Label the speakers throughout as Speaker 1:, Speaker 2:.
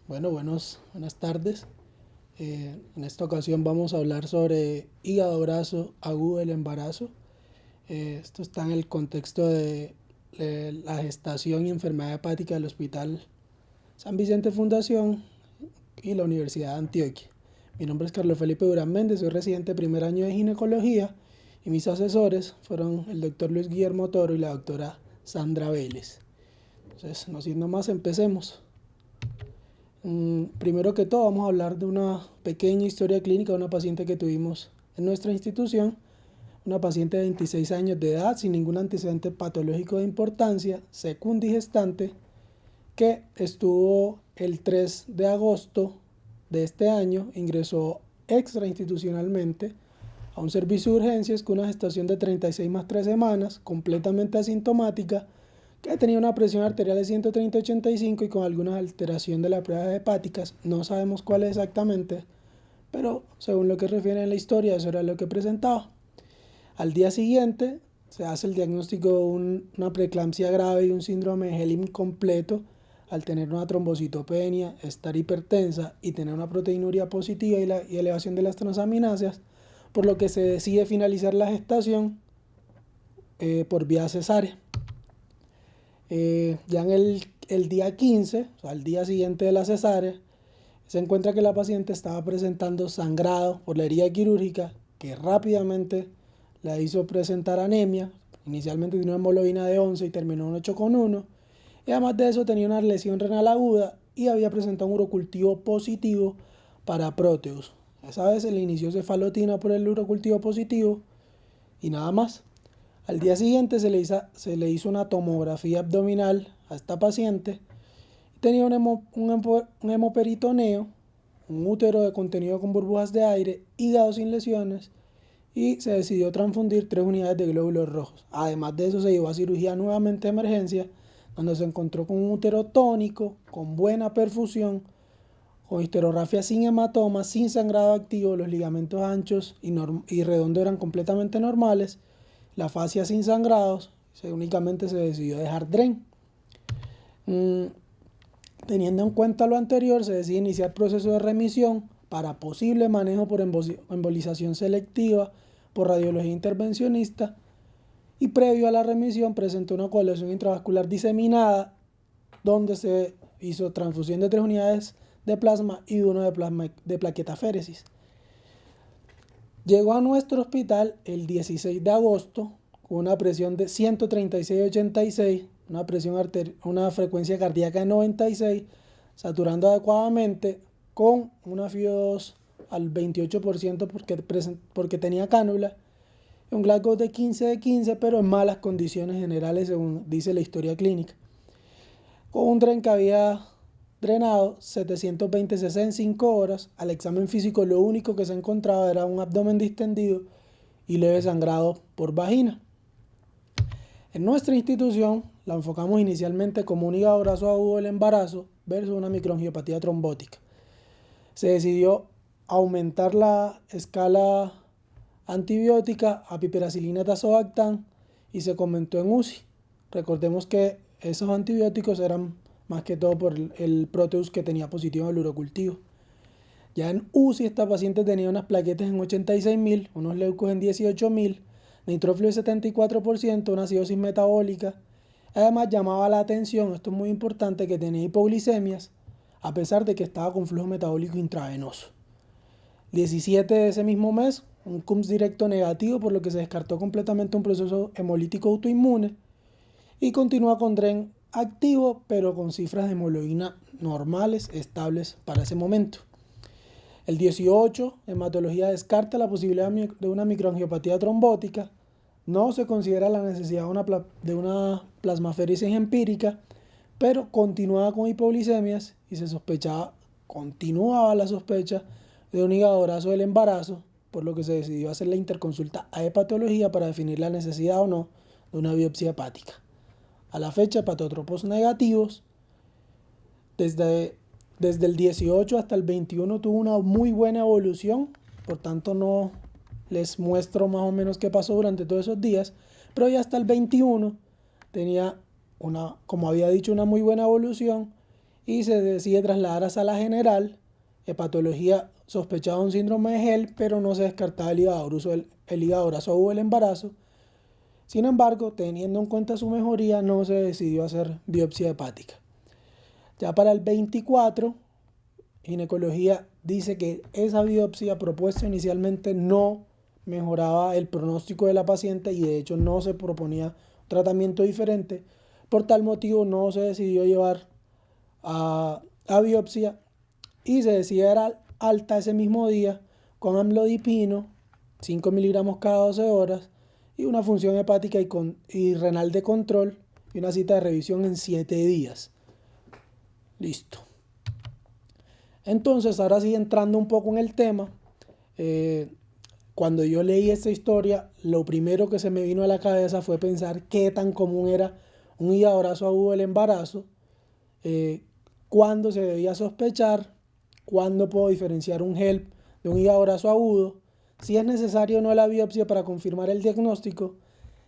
Speaker 1: Bueno, buenas tardes. En esta ocasión vamos a hablar sobre hígado graso agudo del embarazo. Esto está en el contexto de la gestación y enfermedad hepática del Hospital San Vicente Fundación y la Universidad de Antioquia. Mi nombre es Carlos Felipe Durán Méndez, soy residente de primer año de ginecología y mis asesores fueron el doctor Luis Guillermo Toro y la doctora Sandra Vélez. Entonces, no siendo más, empecemos. Primero que todo vamos a hablar de una pequeña historia clínica de una paciente que tuvimos en nuestra institución, una paciente de 26 años de edad sin ningún antecedente patológico de importancia, secundigestante, que estuvo el 3 de agosto de este año, ingresó extrainstitucionalmente a un servicio de urgencias con una gestación de 36 más 3 semanas, completamente asintomática, que tenía una presión arterial de 130/85 y con alguna alteración de las pruebas hepáticas. No sabemos cuál es exactamente, pero según lo que refiere en la historia, eso era lo que presentaba. Al día siguiente se hace el diagnóstico de una preeclampsia grave y un síndrome de Helm completo al tener una trombocitopenia, estar hipertensa y tener una proteinuria positiva y elevación de las transaminasas, por lo que se decide finalizar la gestación por vía cesárea. Ya en el día 15, o sea, al día siguiente de la cesárea, se encuentra que la paciente estaba presentando sangrado por la herida quirúrgica que rápidamente la hizo presentar anemia. Inicialmente tenía una hemoglobina de 11 y terminó en 8,1. Y además de eso tenía una lesión renal aguda y había presentado un urocultivo positivo para Proteus. Esa vez se le inició cefalotina por el urocultivo positivo y nada más. Al día siguiente se le hizo una tomografía abdominal a esta paciente. Tenía un hemoperitoneo, un útero de contenido con burbujas de aire, hígado sin lesiones y se decidió transfundir 3 unidades de glóbulos rojos. Además de eso se llevó a cirugía nuevamente de emergencia, donde se encontró con un útero tónico, con buena perfusión, con histerografía sin hematoma, sin sangrado activo, los ligamentos anchos y redondos eran completamente normales, la fascia sin sangrados, únicamente se decidió dejar DREN. Teniendo en cuenta lo anterior, se decide iniciar proceso de remisión para posible manejo por embolización selectiva por radiología intervencionista y previo a la remisión presentó una coagulación intravascular diseminada donde se hizo transfusión de 3 unidades de plasma y 1 de plaquetaféresis. Llegó a nuestro hospital el 16 de agosto con una presión de 136/86, una frecuencia cardíaca de 96, saturando adecuadamente con una FIO2 al 28% porque tenía cánula, un Glasgow de 15 pero en malas condiciones generales según dice la historia clínica. Con un DREN que había drenado 720 cc en 5 horas, al examen físico lo único que se encontraba era un abdomen distendido y leve sangrado por vagina. En nuestra institución la enfocamos inicialmente como un hígado graso agudo del embarazo versus una microangiopatía trombótica. Se decidió aumentar la escala antibiótica a piperacilina tazobactam y se comentó en UCI. Recordemos que esos antibióticos eran más que todo por el Proteus que tenía positivo en el urocultivo. Ya en UCI esta paciente tenía unas plaquetas en 86.000, unos leucos en 18.000, nitrófilo de 74%, una acidosis metabólica. Además llamaba la atención, esto es muy importante, que tenía hipoglicemias a pesar de que estaba con flujo metabólico intravenoso. 17 de ese mismo mes, un CUMS directo negativo, por lo que se descartó completamente un proceso hemolítico autoinmune y continúa con DREN activo, pero con cifras de hemoglobina normales, estables para ese momento. El 18, hematología descarta la posibilidad de una microangiopatía trombótica, no se considera la necesidad de una plasmaféresis empírica, pero continuaba con hipoglicemias y continuaba la sospecha de un hígado graso del embarazo, por lo que se decidió hacer la interconsulta a hepatología para definir la necesidad o no de una biopsia hepática. A la fecha, hepatotropos negativos, desde el 18 hasta el 21 tuvo una muy buena evolución, por tanto no les muestro más o menos qué pasó durante todos esos días, pero ya hasta el 21 tenía como había dicho, una muy buena evolución y se decide trasladar a sala general, hepatología sospechada de un síndrome de HELLP, pero no se descartaba el hígado graso agudo del embarazo. Sin embargo, teniendo en cuenta su mejoría, no se decidió hacer biopsia hepática. Ya para el 24, ginecología dice que esa biopsia propuesta inicialmente no mejoraba el pronóstico de la paciente y de hecho no se proponía un tratamiento diferente. Por tal motivo no se decidió llevar a biopsia y se decidió dar alta ese mismo día con amlodipino, 5 miligramos cada 12 horas y una función hepática y renal de control y una cita de revisión en 7 días. Listo. Entonces, ahora sí entrando un poco en el tema, cuando yo leí esta historia, lo primero que se me vino a la cabeza fue pensar qué tan común era un hígado graso agudo del embarazo, cuándo se debía sospechar, cuándo puedo diferenciar un HELP de un hígado graso agudo, si es necesario o no la biopsia para confirmar el diagnóstico,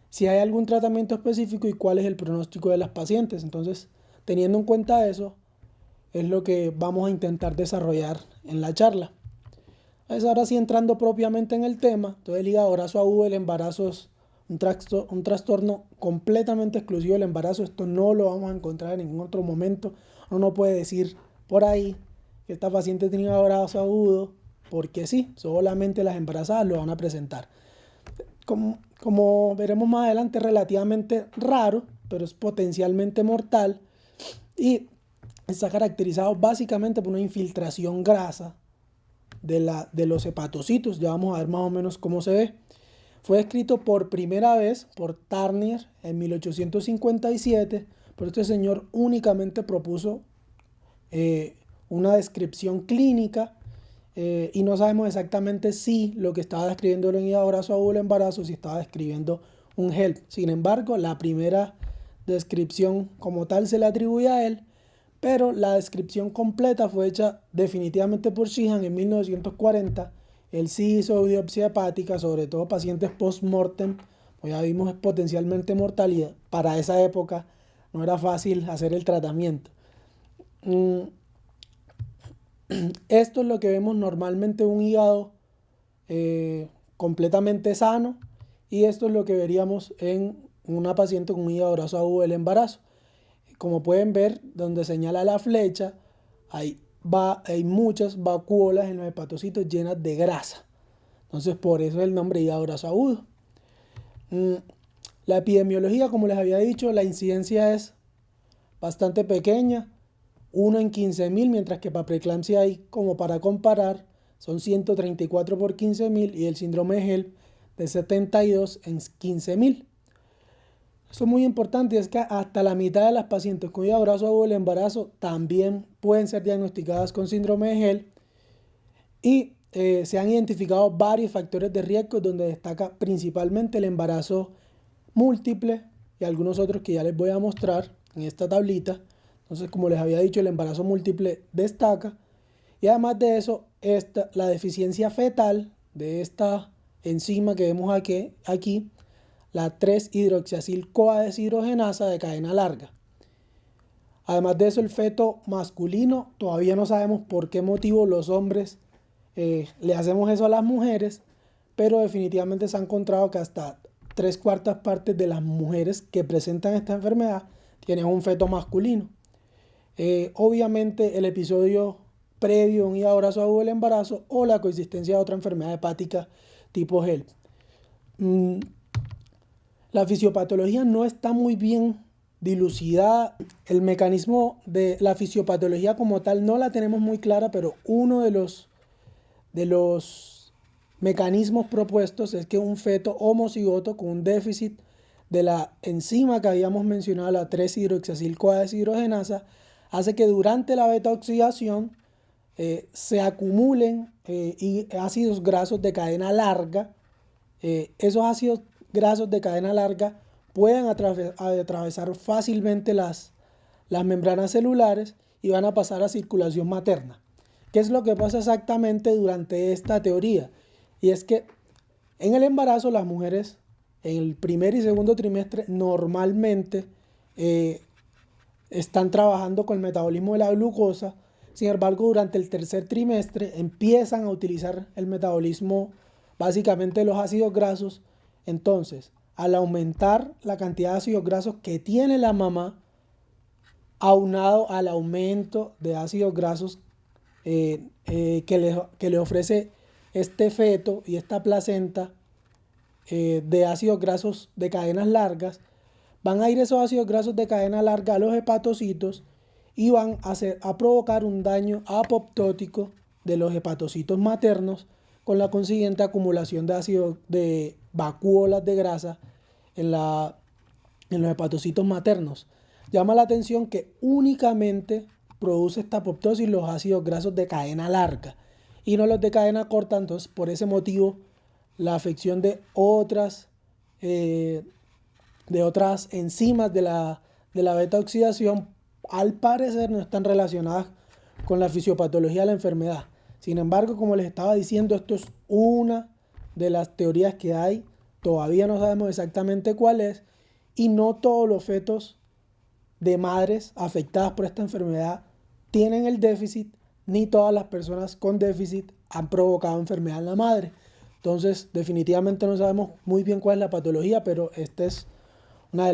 Speaker 1: si hay algún tratamiento específico y cuál es el pronóstico de las pacientes. Entonces, teniendo en cuenta eso, es lo que vamos a intentar desarrollar en la charla. Entonces, ahora sí entrando propiamente en el tema, entonces el hígado graso agudo del embarazo es un trastorno completamente exclusivo del embarazo. Esto no lo vamos a encontrar en ningún otro momento. Uno no puede decir por ahí que esta paciente tiene hígado graso agudo porque sí, solamente las embarazadas lo van a presentar. Como veremos más adelante, es relativamente raro, pero es potencialmente mortal y está caracterizado básicamente por una infiltración grasa de los hepatocitos. Ya vamos a ver más o menos cómo se ve. Fue descrito por primera vez por Turner en 1857, pero este señor únicamente propuso una descripción clínica y no sabemos exactamente si lo que estaba describiendo el hígado graso agudo del embarazo, si estaba describiendo un HELP. Sin embargo, la primera descripción como tal se le atribuye a él, pero la descripción completa fue hecha definitivamente por Sheehan en 1940. Él sí hizo biopsia hepática, sobre todo pacientes post-mortem, como ya vimos es potencialmente mortal y para esa época no era fácil hacer el tratamiento. Esto es lo que vemos normalmente en un hígado completamente sano y esto es lo que veríamos en una paciente con un hígado graso agudo del embarazo. Como pueden ver, donde señala la flecha, hay muchas vacuolas en los hepatocitos llenas de grasa. Entonces, por eso es el nombre hígado graso agudo. La epidemiología, como les había dicho, la incidencia es bastante pequeña, 1 en 15.000, mientras que para preeclampsia hay, como para comparar, son 134 por 15.000 y el síndrome de HELP de 72 en 15.000. Eso es muy importante, es que hasta la mitad de las pacientes con hígado graso agudo del embarazo también pueden ser diagnosticadas con síndrome de HELP y se han identificado varios factores de riesgo donde destaca principalmente el embarazo múltiple y algunos otros que ya les voy a mostrar en esta tablita. Entonces, como les había dicho, el embarazo múltiple destaca y además de eso, la deficiencia fetal de esta enzima que vemos aquí la 3-hidroxiacil-CoA deshidrogenasa de cadena larga. Además de eso, el feto masculino, todavía no sabemos por qué motivo los hombres le hacemos eso a las mujeres, pero definitivamente se ha encontrado que hasta 3/4 partes de las mujeres que presentan esta enfermedad tienen un feto masculino. Obviamente el episodio previo a un hígado graso agudo del embarazo o la coexistencia de otra enfermedad hepática tipo HELP. La fisiopatología no está muy bien dilucidada. El mecanismo de la fisiopatología como tal no la tenemos muy clara, pero uno de los mecanismos propuestos es que un feto homocigoto con un déficit de la enzima que habíamos mencionado, la 3-hidroxiacil-CoA deshidrogenasa, hace que durante la beta-oxidación se acumulen ácidos grasos de cadena larga. Esos ácidos grasos de cadena larga pueden atravesar fácilmente las membranas celulares y van a pasar a circulación materna. ¿Qué es lo que pasa exactamente durante esta teoría? Y es que en el embarazo las mujeres en el primer y segundo trimestre normalmente están trabajando con el metabolismo de la glucosa. Sin embargo, durante el tercer trimestre empiezan a utilizar el metabolismo básicamente de los ácidos grasos. Entonces, al aumentar la cantidad de ácidos grasos que tiene la mamá, aunado al aumento de ácidos grasos que le ofrece este feto y esta placenta de ácidos grasos de cadenas largas, van a ir esos ácidos grasos de cadena larga a los hepatocitos y van a provocar un daño apoptótico de los hepatocitos maternos, con la consiguiente acumulación de ácido de vacuolas de grasa en los hepatocitos maternos. Llama la atención que únicamente produce esta apoptosis los ácidos grasos de cadena larga y no los de cadena corta. Entonces, por ese motivo, la afección de otras enzimas de la beta oxidación al parecer no están relacionadas con la fisiopatología de la enfermedad. Sin embargo, como les estaba diciendo, esto es una de las teorías que hay. Todavía no sabemos exactamente cuál es, y no todos los fetos de madres afectadas por esta enfermedad tienen el déficit, ni todas las personas con déficit han provocado enfermedad en la madre. Entonces, definitivamente no sabemos muy bien cuál es la patología, pero esta es una de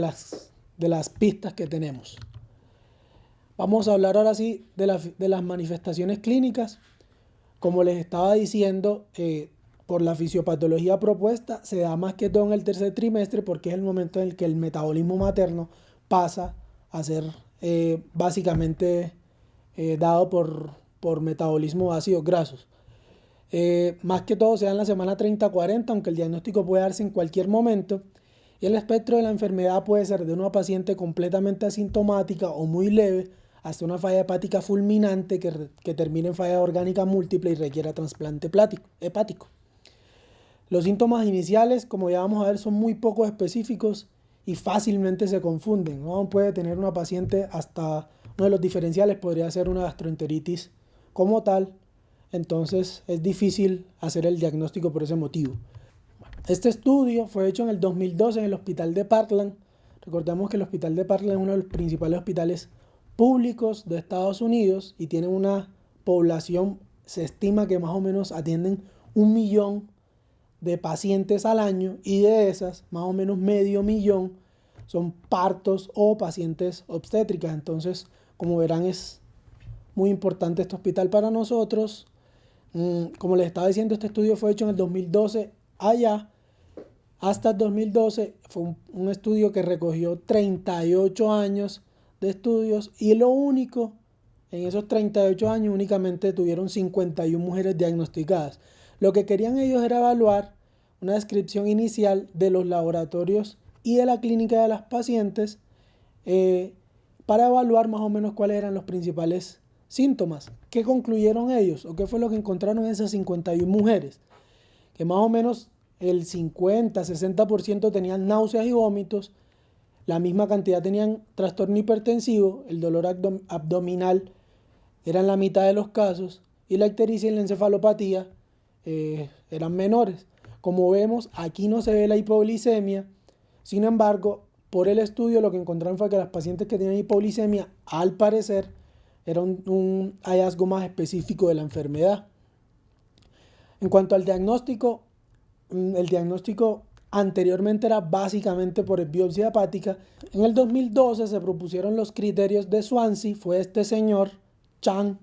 Speaker 1: las pistas que tenemos. Vamos a hablar ahora sí de las manifestaciones clínicas. Como les estaba diciendo, por la fisiopatología propuesta, se da más que todo en el tercer trimestre, porque es el momento en el que el metabolismo materno pasa a ser básicamente dado por metabolismo de ácidos grasos. Más que todo se da en la semana 30-40, aunque el diagnóstico puede darse en cualquier momento. Y el espectro de la enfermedad puede ser de una paciente completamente asintomática o muy leve, hasta una falla hepática fulminante que termine en falla orgánica múltiple y requiera trasplante hepático. Los síntomas iniciales, como ya vamos a ver, son muy poco específicos y fácilmente se confunden, ¿no? Puede tener una paciente hasta uno de los diferenciales podría ser una gastroenteritis como tal. Entonces es difícil hacer el diagnóstico por ese motivo. Este estudio fue hecho en el 2012 en el hospital de Parkland. Recordemos que el hospital de Parkland es uno de los principales hospitales públicos de Estados Unidos y tiene una población, se estima que más o menos atienden 1 millón de pacientes al año, y de esas más o menos medio millón son partos o pacientes obstétricas. Entonces, como verán, es muy importante este hospital para nosotros. Como les estaba diciendo, este estudio fue hecho en el 2012 allá. Hasta el 2012 fue un estudio que recogió 38 años de estudios, y lo único, en esos 38 años únicamente tuvieron 51 mujeres diagnosticadas. Lo que querían ellos era evaluar una descripción inicial de los laboratorios y de la clínica de las pacientes para evaluar más o menos cuáles eran los principales síntomas. ¿Qué concluyeron ellos? ¿O qué fue lo que encontraron en esas 51 mujeres? Que más o menos el 50-60% tenían náuseas y vómitos, la misma cantidad tenían trastorno hipertensivo, el dolor abdominal era en la mitad de los casos, y la ictericia y la encefalopatía eran menores. Como vemos, aquí no se ve la hipoglicemia. Sin embargo, por el estudio lo que encontraron fue que las pacientes que tenían hipoglicemia, al parecer, era un hallazgo más específico de la enfermedad. En cuanto al diagnóstico, el diagnóstico anteriormente era básicamente por biopsia hepática. En el 2012 se propusieron los criterios de Swansea. Fue este señor, Chan,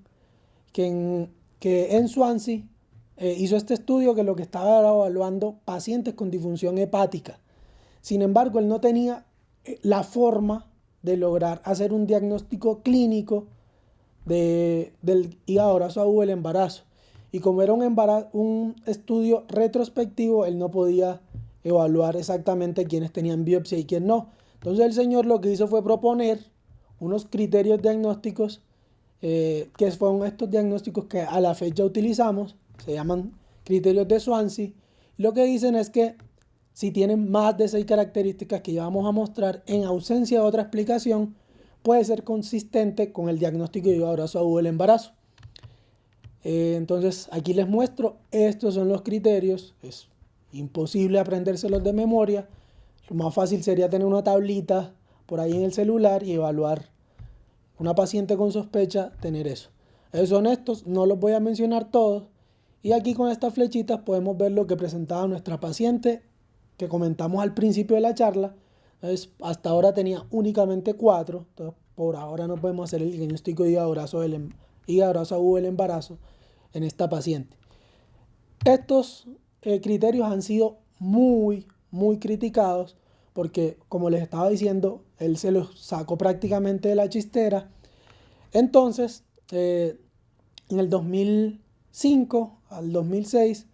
Speaker 1: que en Swansea hizo este estudio, que lo que estaba era evaluando pacientes con disfunción hepática. Sin embargo, él no tenía la forma de lograr hacer un diagnóstico clínico del hígado graso agudo del embarazo. Y como era un estudio retrospectivo, él no podía evaluar exactamente quiénes tenían biopsia y quién no. Entonces el señor lo que hizo fue proponer unos criterios diagnósticos, que fueron estos diagnósticos que a la fecha utilizamos, se llaman criterios de Swansea. Lo que dicen es que si tienen más de 6 características que ya vamos a mostrar, en ausencia de otra explicación, puede ser consistente con el diagnóstico de hígado graso agudo del embarazo. Entonces aquí les muestro, estos son los criterios. Es imposible aprendérselos de memoria. Lo más fácil sería tener una tablita por ahí en el celular y evaluar una paciente con sospecha tener eso. Ellos son estos, no los voy a mencionar todos. Y aquí con estas flechitas podemos ver lo que presentaba nuestra paciente que comentamos al principio de la charla. Entonces, hasta ahora tenía únicamente 4. Entonces, por ahora no podemos hacer el diagnóstico de hígado graso agudo del embarazo en esta paciente. Estos criterios han sido muy criticados porque, como les estaba diciendo, él se los sacó prácticamente de la chistera. Entonces, en el 2005 al 2006,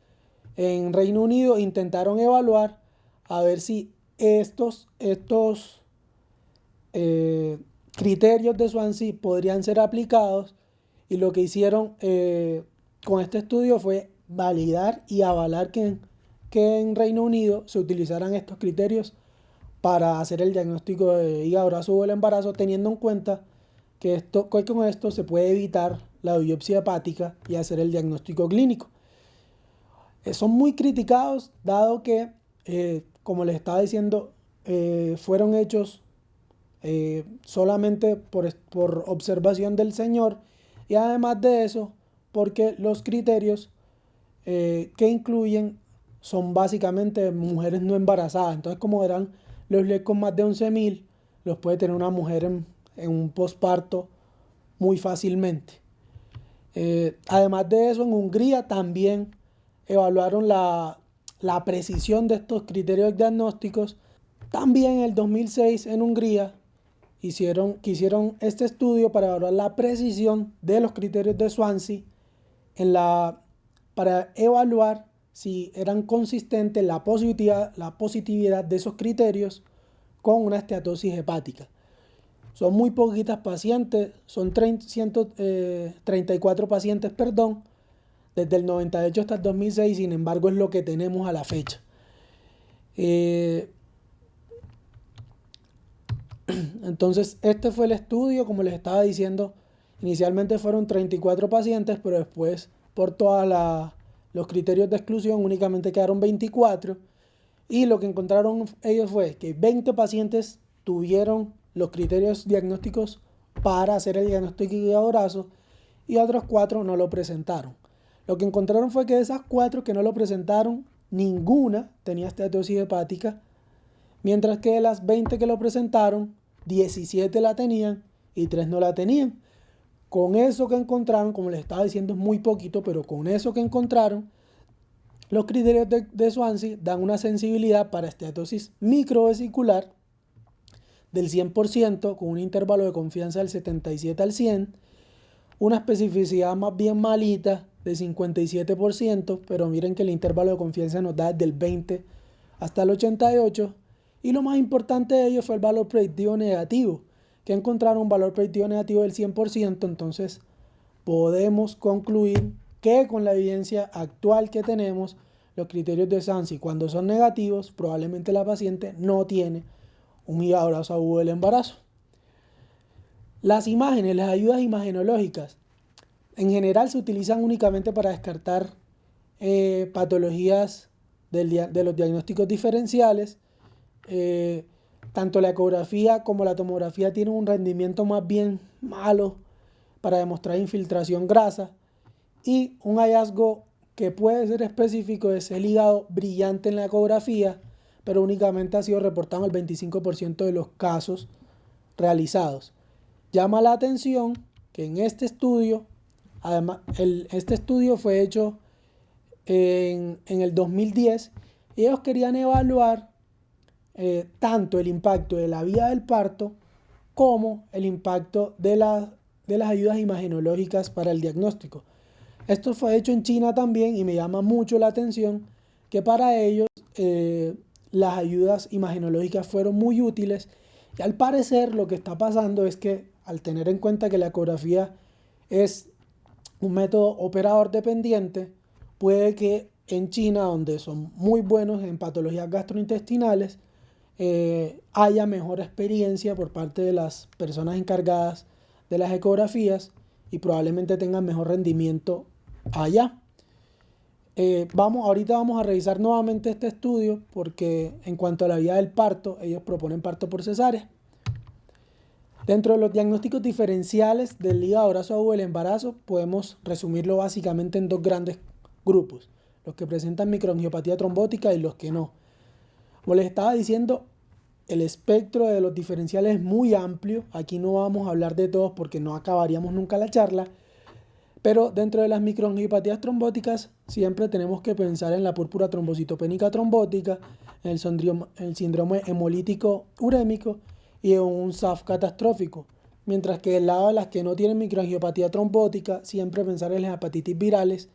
Speaker 1: en Reino Unido intentaron evaluar a ver si estos criterios de Swansea podrían ser aplicados, y lo que hicieron con este estudio fue validar y avalar que en Reino Unido se utilizaran estos criterios para hacer el diagnóstico de hígado graso agudo del embarazo, teniendo en cuenta que con esto se puede evitar la biopsia hepática y hacer el diagnóstico clínico. Son muy criticados dado que, como les estaba diciendo, fueron hechos solamente por observación del Señor, y además de eso porque los criterios que incluyen son básicamente mujeres no embarazadas. Entonces, como verán, los LEC con más de 11.000 los puede tener una mujer en un posparto muy fácilmente. Además de eso, en Hungría también evaluaron la precisión de estos criterios diagnósticos. También en el 2006 en Hungría hicieron este estudio para evaluar la precisión de los criterios de Swansea para evaluar si eran consistentes la positividad de esos criterios con una esteatosis hepática. Son muy poquitas pacientes, son 134 pacientes, desde el 98 hasta el 2006, sin embargo es lo que tenemos a la fecha. Entonces, este fue el estudio, como les estaba diciendo, inicialmente fueron 34 pacientes, pero después por todos los criterios de exclusión únicamente quedaron 24, y lo que encontraron ellos fue que 20 pacientes tuvieron los criterios diagnósticos para hacer el diagnóstico de hígado graso y otros 4 no lo presentaron. Lo que encontraron fue que de esas 4 que no lo presentaron, ninguna tenía esteatosis hepática, mientras que de las 20 que lo presentaron, 17 la tenían y 3 no la tenían. Con eso que encontraron, como les estaba diciendo, es muy poquito, pero con eso que encontraron, los criterios de Swansea dan una sensibilidad para esteatosis microvesicular del 100%, con un intervalo de confianza del 77 al 100, una especificidad más bien malita de 57%, pero miren que el intervalo de confianza nos da desde el 20 hasta el 88%, y lo más importante de ello fue el valor predictivo negativo, que encontraron un valor predictivo negativo del 100%. Entonces podemos concluir que con la evidencia actual que tenemos, los criterios de Swansea, cuando son negativos, probablemente la paciente no tiene un hígado graso agudo del embarazo. Las imágenes, las ayudas imagenológicas, en general se utilizan únicamente para descartar patologías de los diagnósticos diferenciales. Tanto la ecografía como la tomografía tienen un rendimiento más bien malo para demostrar infiltración grasa, y un hallazgo que puede ser específico es el hígado brillante en la ecografía, pero únicamente ha sido reportado en el 25% de los casos realizados. Llama la atención que en este estudio, además, este estudio fue hecho en el 2010, y ellos querían evaluar tanto el impacto de la vía del parto como el impacto de las ayudas imagenológicas para el diagnóstico. Esto fue hecho en China también, y me llama mucho la atención que para ellos las ayudas imagenológicas fueron muy útiles, y al parecer lo que está pasando es que, al tener en cuenta que la ecografía es un método operador dependiente, puede que en China, donde son muy buenos en patologías gastrointestinales, haya mejor experiencia por parte de las personas encargadas de las ecografías, y probablemente tengan mejor rendimiento allá. Ahorita vamos a revisar nuevamente este estudio, porque en cuanto a la vía del parto, ellos proponen parto por cesárea. Dentro de los diagnósticos diferenciales del hígado graso agudo del embarazo, podemos resumirlo básicamente en dos grandes grupos: los que presentan microangiopatía trombótica y los que no. Como les estaba diciendo, el espectro de los diferenciales es muy amplio. Aquí no vamos a hablar de todos porque no acabaríamos nunca la charla. Pero dentro de las microangiopatías trombóticas siempre tenemos que pensar en la púrpura trombocitopénica trombótica, en el síndrome hemolítico urémico y en un SAF catastrófico. Mientras que del lado de las que no tienen microangiopatía trombótica, siempre pensar en las hepatitis virales,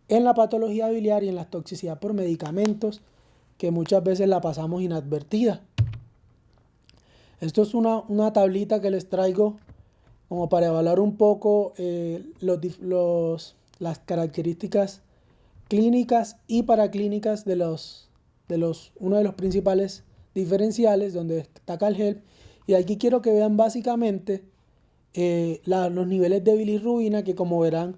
Speaker 1: en la patología biliar y en la toxicidad por medicamentos, que muchas veces la pasamos inadvertida. Esto es una tablita que les traigo como para evaluar un poco las características clínicas y paraclínicas de uno de los principales diferenciales, donde destaca el HELP. Y aquí quiero que vean básicamente los niveles de bilirrubina, que como verán,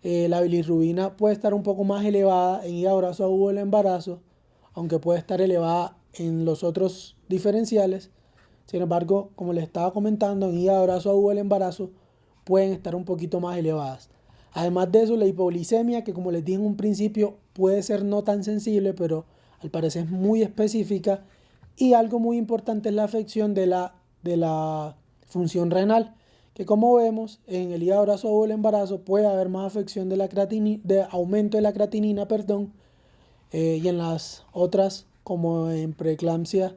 Speaker 1: la bilirrubina puede estar un poco más elevada en hígado graso agudo del embarazo, aunque puede estar elevada en los otros diferenciales. Sin embargo, como les estaba comentando, en hígado graso agudo del embarazo pueden estar un poquito más elevadas. Además de eso, la hipoglicemia, que como les dije en un principio, puede ser no tan sensible, pero al parecer es muy específica. Y algo muy importante es la afección de la función renal, que como vemos en el hígado graso agudo del embarazo puede haber más afección de aumento de la creatinina, y en las otras, como en preeclampsia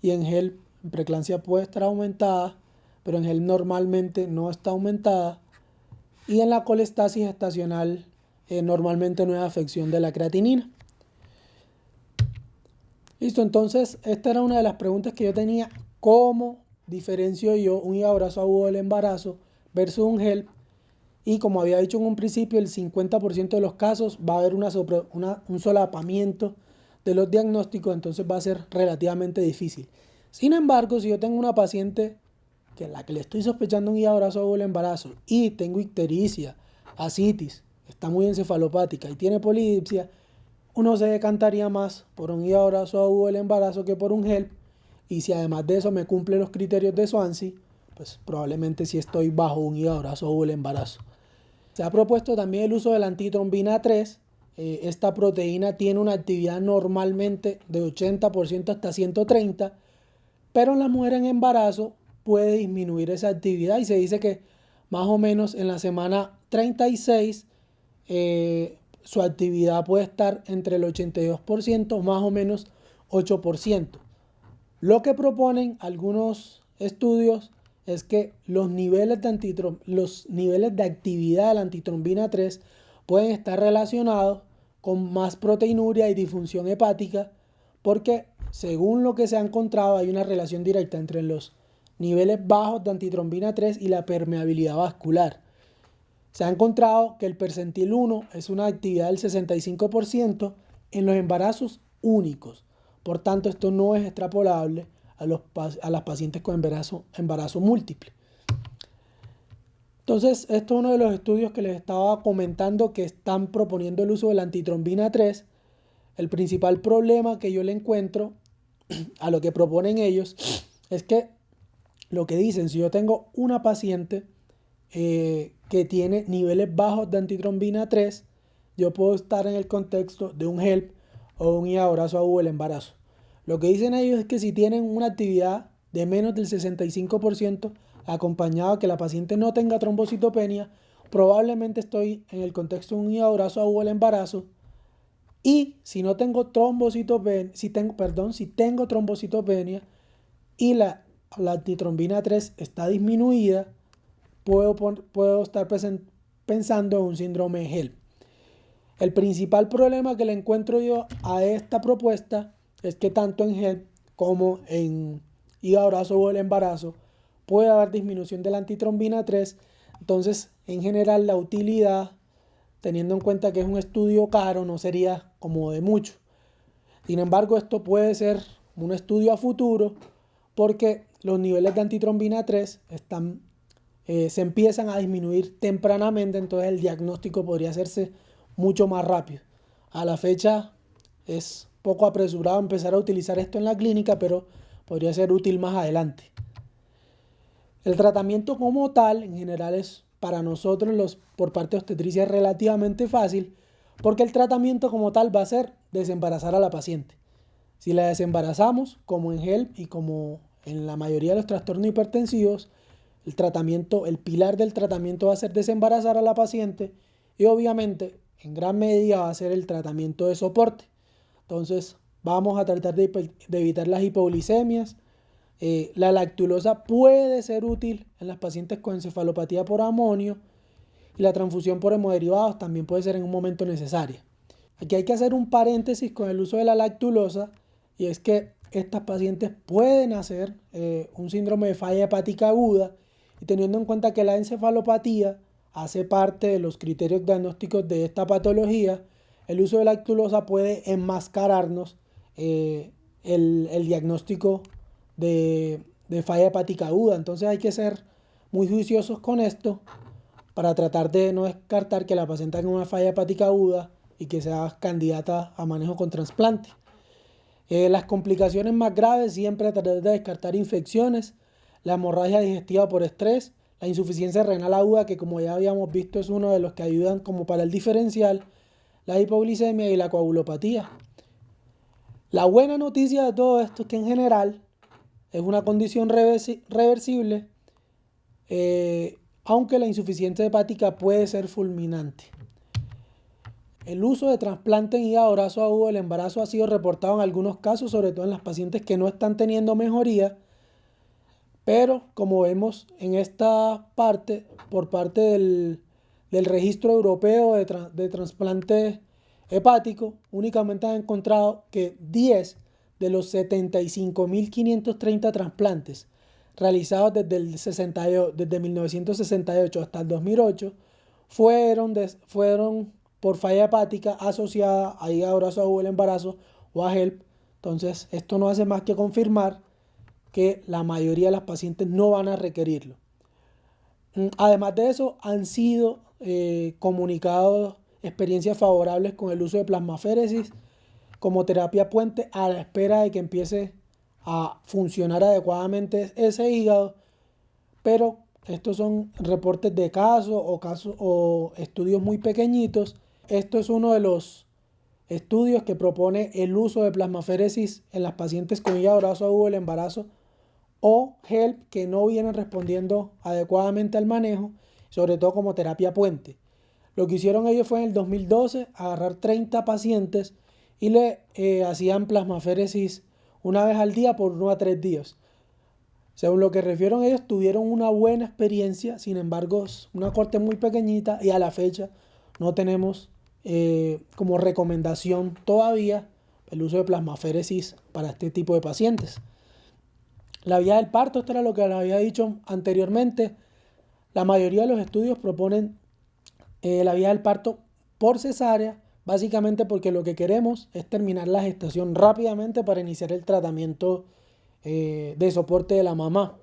Speaker 1: y en HELP, en preeclampsia puede estar aumentada, pero en HELP normalmente no está aumentada. Y en la colestasis gestacional normalmente no hay afección de la creatinina. Listo, entonces esta era una de las preguntas que yo tenía: ¿cómo diferencio yo un hígado graso agudo del embarazo versus un HELP? Y como había dicho en un principio, el 50% de los casos va a haber un solapamiento de los diagnósticos, entonces va a ser relativamente difícil. Sin embargo, si yo tengo una paciente que a la que le estoy sospechando un hígado graso agudo del embarazo y tengo ictericia, ascitis, está muy encefalopática y tiene polidipsia, uno se decantaría más por un hígado graso agudo del embarazo que por un HELP. Y si además de eso me cumple los criterios de Swansea, pues probablemente sí estoy bajo un hígado graso agudo del embarazo. Se ha propuesto también el uso de la antitrombina 3. Esta proteína tiene una actividad normalmente de 80% hasta 130%, pero en la mujer en embarazo puede disminuir esa actividad y se dice que más o menos en la semana 36 su actividad puede estar entre el 82%, más o menos 8%. Lo que proponen algunos estudios es que los niveles de actividad de la antitrombina 3 pueden estar relacionados con más proteinuria y disfunción hepática, porque según lo que se ha encontrado hay una relación directa entre los niveles bajos de antitrombina 3 y la permeabilidad vascular. Se ha encontrado que el percentil 1 es una actividad del 65% en los embarazos únicos. Por tanto, esto no es extrapolable a las pacientes con embarazo múltiple. Entonces, esto es uno de los estudios que les estaba comentando, que están proponiendo el uso de la antitrombina 3. El principal problema que yo le encuentro a lo que proponen ellos es que lo que dicen: si yo tengo una paciente que tiene niveles bajos de antitrombina 3, yo puedo estar en el contexto de un HELP o un hígado graso agudo del embarazo. Lo que dicen ellos es que si tienen una actividad de menos del 65%, acompañado de que la paciente no tenga trombocitopenia, probablemente estoy en el contexto de un hígado graso agudo del embarazo. Y si no tengo trombocitopenia, si tengo trombocitopenia y la antitrombina 3 está disminuida, puedo estar pensando en un síndrome de HELP. El principal problema que le encuentro yo a esta propuesta es que tanto en HELP como en hígado graso agudo del embarazo puede haber disminución de la antitrombina 3. Entonces, en general, la utilidad, teniendo en cuenta que es un estudio caro, no sería como de mucho. Sin embargo, esto puede ser un estudio a futuro, porque los niveles de antitrombina 3 se empiezan a disminuir tempranamente, entonces el diagnóstico podría hacerse mucho más rápido. A la fecha es poco apresurado empezar a utilizar esto en la clínica, pero podría ser útil más adelante. El tratamiento como tal, en general, es para nosotros por parte de obstetricia relativamente fácil, porque el tratamiento como tal va a ser desembarazar a la paciente. Si la desembarazamos, como en HELP y como en la mayoría de los trastornos hipertensivos, el pilar del tratamiento va a ser desembarazar a la paciente y obviamente en gran medida va a ser el tratamiento de soporte. Entonces vamos a tratar de evitar las hipoglicemias. La lactulosa puede ser útil en las pacientes con encefalopatía por amonio y la transfusión por hemoderivados también puede ser en un momento necesaria. Aquí hay que hacer un paréntesis con el uso de la lactulosa, y es que estas pacientes pueden hacer un síndrome de falla hepática aguda, y teniendo en cuenta que la encefalopatía hace parte de los criterios diagnósticos de esta patología, el uso de lactulosa puede enmascararnos el diagnóstico de falla hepática aguda. Entonces hay que ser muy juiciosos con esto para tratar de no descartar que la paciente tenga una falla hepática aguda y que sea candidata a manejo con trasplante. Las complicaciones más graves, siempre tratar de descartar infecciones, la hemorragia digestiva por estrés, la insuficiencia renal aguda, que como ya habíamos visto es uno de los que ayudan como para el diferencial, la hipoglicemia y la coagulopatía. La buena noticia de todo esto es que en general es una condición reversible, aunque la insuficiencia hepática puede ser fulminante. El uso de trasplante en hígado graso agudo del embarazo ha sido reportado en algunos casos, sobre todo en las pacientes que no están teniendo mejoría, pero como vemos en esta parte, por parte del registro europeo de trasplante hepático, únicamente han encontrado que 10 de los 75.530 trasplantes realizados desde 1968 hasta el 2008 fueron por falla hepática asociada a hígado graso agudo del embarazo o a HELP. Entonces, esto no hace más que confirmar que la mayoría de las pacientes no van a requerirlo. Además de eso, han sido comunicados experiencias favorables con el uso de plasmaféresis como terapia puente a la espera de que empiece a funcionar adecuadamente ese hígado, pero estos son reportes de casos o estudios muy pequeñitos. Esto es uno de los estudios que propone el uso de plasmaféresis en las pacientes con hígado graso agudo del embarazo o HELP que no vienen respondiendo adecuadamente al manejo, sobre todo como terapia puente. Lo que hicieron ellos fue en el 2012 agarrar 30 pacientes y le hacían plasmaféresis una vez al día por 1 a 3 días. Según lo que refirieron ellos, tuvieron una buena experiencia, sin embargo, es una corte muy pequeñita y a la fecha no tenemos como recomendación todavía el uso de plasmaféresis para este tipo de pacientes. La vía del parto, esto era lo que les había dicho anteriormente. La mayoría de los estudios proponen la vía del parto por cesárea, básicamente porque lo que queremos es terminar la gestación rápidamente para iniciar el tratamiento de soporte de la mamá.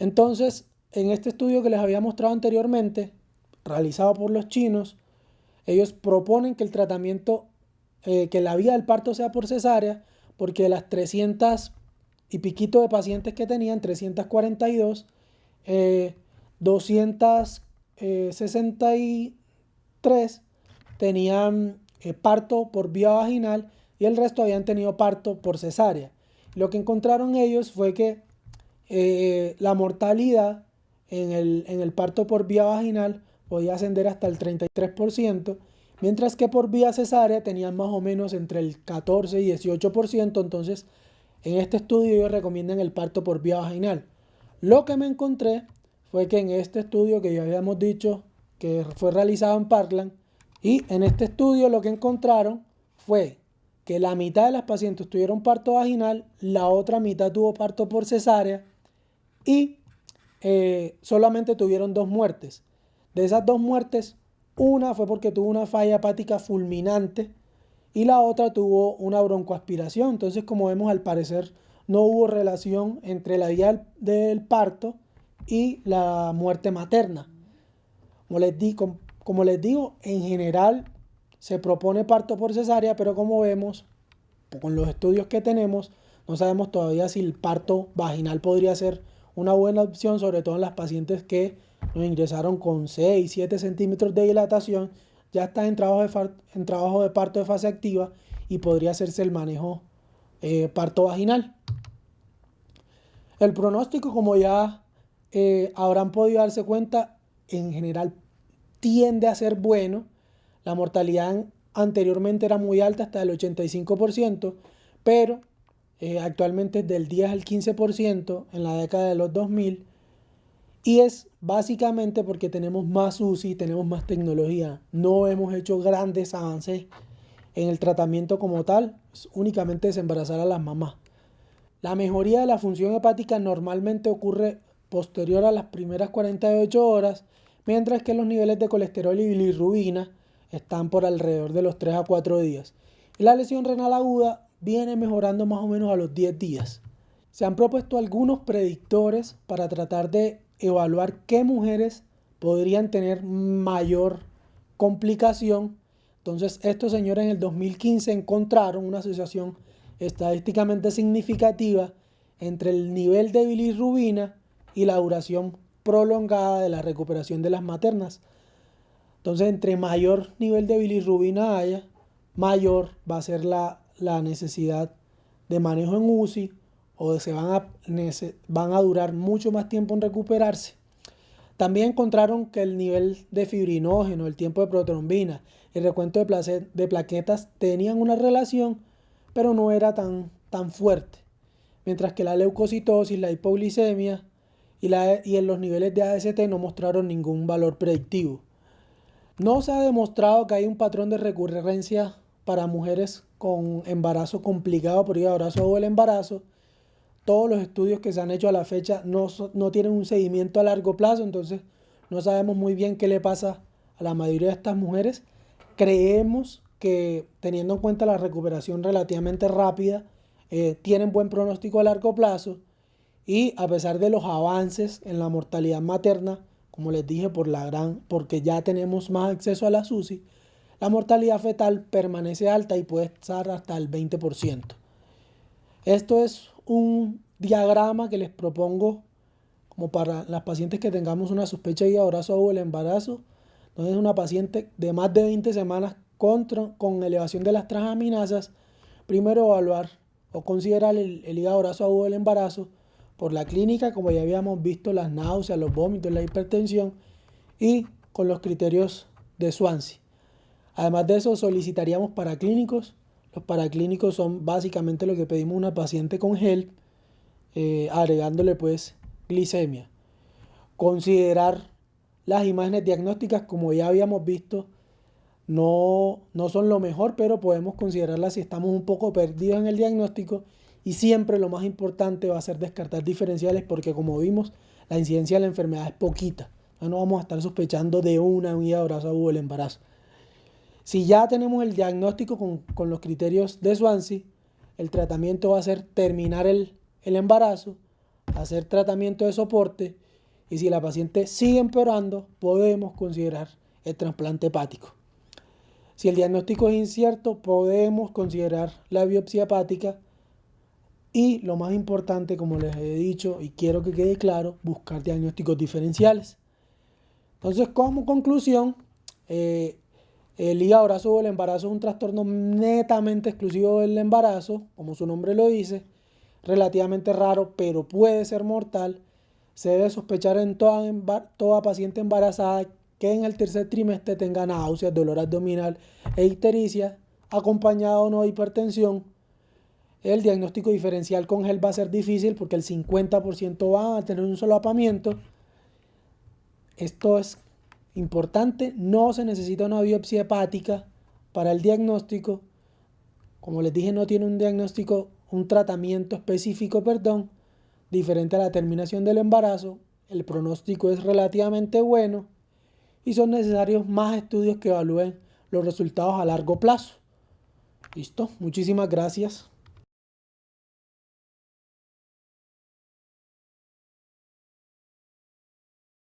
Speaker 1: Entonces, en este estudio que les había mostrado anteriormente, realizado por los chinos, ellos proponen que el tratamiento, que la vía del parto sea por cesárea, porque de las 300 y piquito de pacientes que tenían, 342, 263 tenían parto por vía vaginal y el resto habían tenido parto por cesárea. Lo que encontraron ellos fue que la mortalidad en el parto por vía vaginal podía ascender hasta el 33%, mientras que por vía cesárea tenían más o menos entre el 14 y 18%. Entonces, en este estudio ellos recomiendan el parto por vía vaginal. Lo que me encontré fue que en este estudio que ya habíamos dicho que fue realizado en Parkland, y en este estudio lo que encontraron fue que la mitad de las pacientes tuvieron parto vaginal, la otra mitad tuvo parto por cesárea y solamente tuvieron 2 muertes. De esas 2 muertes, una fue porque tuvo una falla hepática fulminante y la otra tuvo una broncoaspiración. Entonces, como vemos, al parecer no hubo relación entre la vía del parto y la muerte materna. Como les digo, en general se propone parto por cesárea, pero como vemos, con los estudios que tenemos, no sabemos todavía si el parto vaginal podría ser una buena opción, sobre todo en las pacientes que nos ingresaron con 6, 7 centímetros de dilatación, ya está en trabajo de parto de fase activa y podría hacerse el manejo parto vaginal. El pronóstico, como ya habrán podido darse cuenta, en general tiende a ser bueno. La mortalidad anteriormente era muy alta, hasta el 85%, pero actualmente es del 10 al 15% en la década de los 2000, y es básicamente porque tenemos más UCI, tenemos más tecnología. No hemos hecho grandes avances en el tratamiento como tal, únicamente desembarazar a las mamás. La mejoría de la función hepática normalmente ocurre posterior a las primeras 48 horas, mientras que los niveles de colesterol y bilirrubina están por alrededor de los 3 a 4 días. Y la lesión renal aguda viene mejorando más o menos a los 10 días. Se han propuesto algunos predictores para tratar de evaluar qué mujeres podrían tener mayor complicación. Entonces, estos señores en el 2015 encontraron una asociación estadísticamente significativa entre el nivel de bilirrubina y la duración prolongada de la recuperación de las maternas. Entonces, entre mayor nivel de bilirrubina haya, mayor va a ser la necesidad de manejo en UCI, o van a durar mucho más tiempo en recuperarse. También encontraron que el nivel de fibrinógeno, el tiempo de protrombina y el recuento de plaquetas tenían una relación, pero no era tan fuerte. Mientras que la leucocitosis, la hipoglicemia y en los niveles de AST no mostraron ningún valor predictivo. No se ha demostrado que hay un patrón de recurrencia para mujeres con embarazo complicado por embarazo o el embarazo. Todos los estudios que se han hecho a la fecha no tienen un seguimiento a largo plazo, entonces no sabemos muy bien qué le pasa a la mayoría de estas mujeres. Creemos que, teniendo en cuenta la recuperación relativamente rápida, tienen buen pronóstico a largo plazo, y a pesar de los avances en la mortalidad materna, como les dije, porque ya tenemos más acceso a la UCI, la mortalidad fetal permanece alta y puede estar hasta el 20%. Esto es un diagrama que les propongo como para las pacientes que tengamos una sospecha de embarazo o el embarazo. Entonces, una paciente de más de 20 semanas con elevación de las transaminasas, primero evaluar o considerar el hígado graso agudo del embarazo por la clínica, como ya habíamos visto, las náuseas, los vómitos, la hipertensión, y con los criterios de Swansea. Además de eso, solicitaríamos paraclínicos. Los paraclínicos son básicamente lo que pedimos a una paciente con HELP, agregándole pues glicemia. Considerar las imágenes diagnósticas, como ya habíamos visto, no son lo mejor, pero podemos considerarlas si estamos un poco perdidos en el diagnóstico, y siempre lo más importante va a ser descartar diferenciales, porque como vimos, la incidencia de la enfermedad es poquita. No vamos a estar sospechando de un hígado graso agudo del embarazo. Si ya tenemos el diagnóstico con los criterios de Swansea, el tratamiento va a ser terminar el embarazo, hacer tratamiento de soporte, y si la paciente sigue empeorando, podemos considerar el trasplante hepático. Si el diagnóstico es incierto, podemos considerar la biopsia hepática, y lo más importante, como les he dicho y quiero que quede claro, buscar diagnósticos diferenciales. Entonces, como conclusión, el hígado graso del embarazo es un trastorno netamente exclusivo del embarazo, como su nombre lo dice, relativamente raro, pero puede ser mortal. Se debe sospechar en toda paciente embarazada que en el tercer trimestre tenga náuseas, dolor abdominal e ictericia, acompañado o no de hipertensión. El diagnóstico diferencial con HELP va a ser difícil porque el 50% va a tener un solapamiento. Esto es importante, no se necesita una biopsia hepática para el diagnóstico. Como les dije, no tiene un tratamiento específico, diferente a la terminación del embarazo. El pronóstico es relativamente bueno y son necesarios más estudios que evalúen los resultados a largo plazo. ¿Listo? Muchísimas gracias.